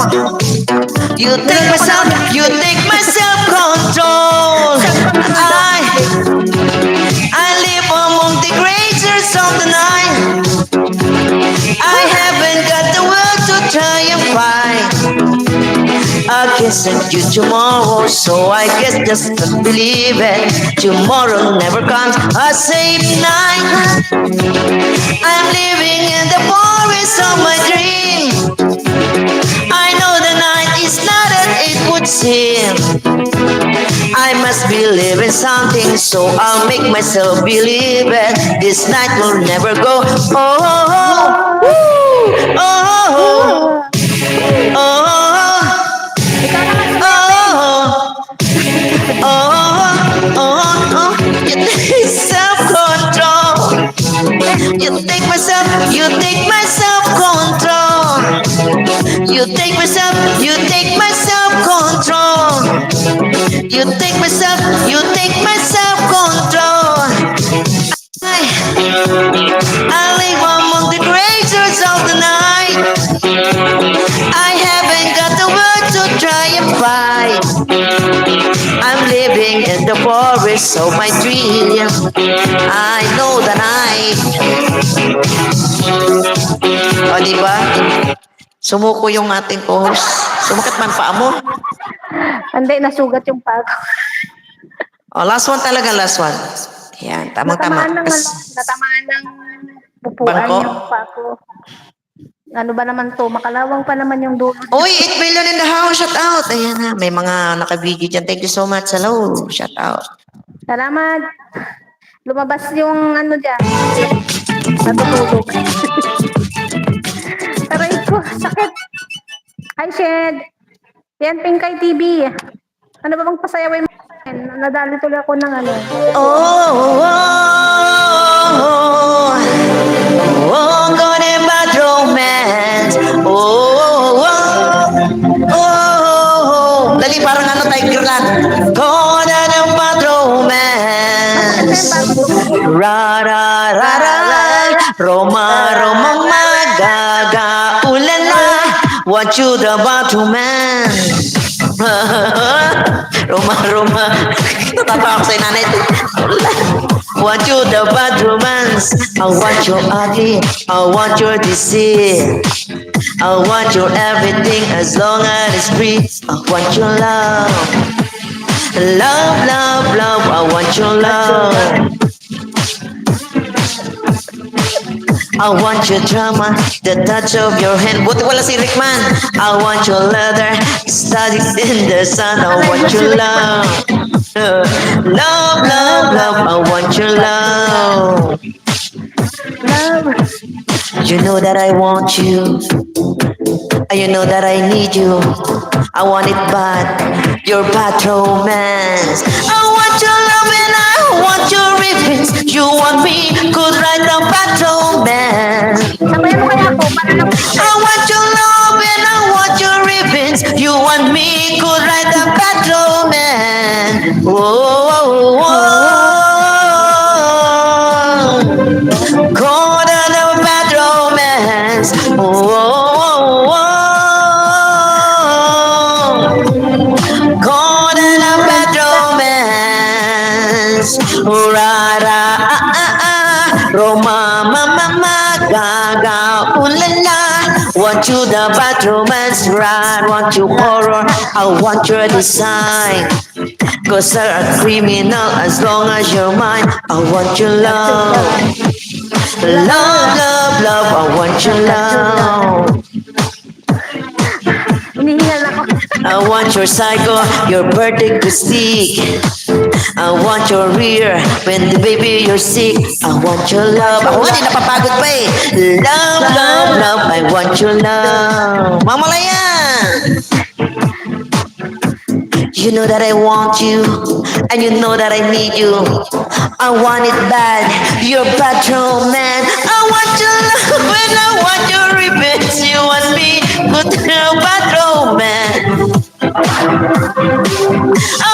You take my self, you take my self-control. I live among the creatures of the night. I haven't got the will to try and fight. I can send you tomorrow, so I guess just don't believe it. Tomorrow never comes a safe night. I'm living in the forest of my dream. I know the night is not as it would seem. I must believe in something, so I'll make myself believe it. This night will never go. Oh, oh, oh, oh, oh, oh. You take self-control. You take myself, you take my self-control. You take myself, you take my self-control. You take myself, you take my self-control. I live among the creatures of the night. I haven't got the word to try and fight. I'm living in the forest of my dream. I know the night. O, diba? Sumuko yung ating co-host. Sumakit man paa mo. Hindi, nasugat yung paa ko. O, last one talaga, last one. Yan, tamang-tama. Natamaan ng pupuan Bangko? yung paa ko. Ano ba naman to? Makalawang pa naman yung dulo. Uy, 8 million in the house. Shout out. Ayan na. May mga nakabigyo dyan. Thank you so much. Hello. Shout out. Salamat. Lumabas yung ano dyan. Natutulog. Aray ko, sakit. Hi, Shed. Yan, Pinkay TV. Ano ba bang pasayawin mo? Nadali tuloy ako ng ano. Good and bad romance. Dali, parang ano tayo, Girlan. Good and bad romance. Ra, ra, ra, ra. Roma, Roma, magaga, ulala. What you the bad romance? Roma, Roma. Natatawa ko sa nanay. Want you the bad romance. I want your ugly. I want your deceit. I want your everything as long as it's free. I want your love. Love, love, love. I want your love. I want your drama, the touch of your hand. Buti wala si Rickman. I want your leather, studied in the sun. I want your love. Love, love, love. I want your love. You know that I want you. You know that I need you. I want it bad. Your bad romance. I want your love and I want your ribbons. You want me, could write a bad romance. Sabayan mo kaya ako, para lang. I want your love and I want your ribbons. You want me, could write a bad romance. Oh, oh, oh. Cold and a bad romance. Oh, oh, oh. Cold and a bad romance. Ra, ra, ah, ah, ah. Roma, mama, gaga, ulala. Want you the bad romance, right? Want you horror, I want your design. Cause you're a criminal as long as you're mine. I want your love. Love, love, love, I want your love. Hinihingal ako. I want your psycho, your verdict to stick. I want your rear, when the baby you're sick. I want your love. Ako nga, di napapagod pa eh. Love, love, love, I want your love. Mamalaya! You know that I want you, and you know that I need you. I want it bad, you're bad romance. I want your love and I want your revenge. You want me, but you're bad romance. I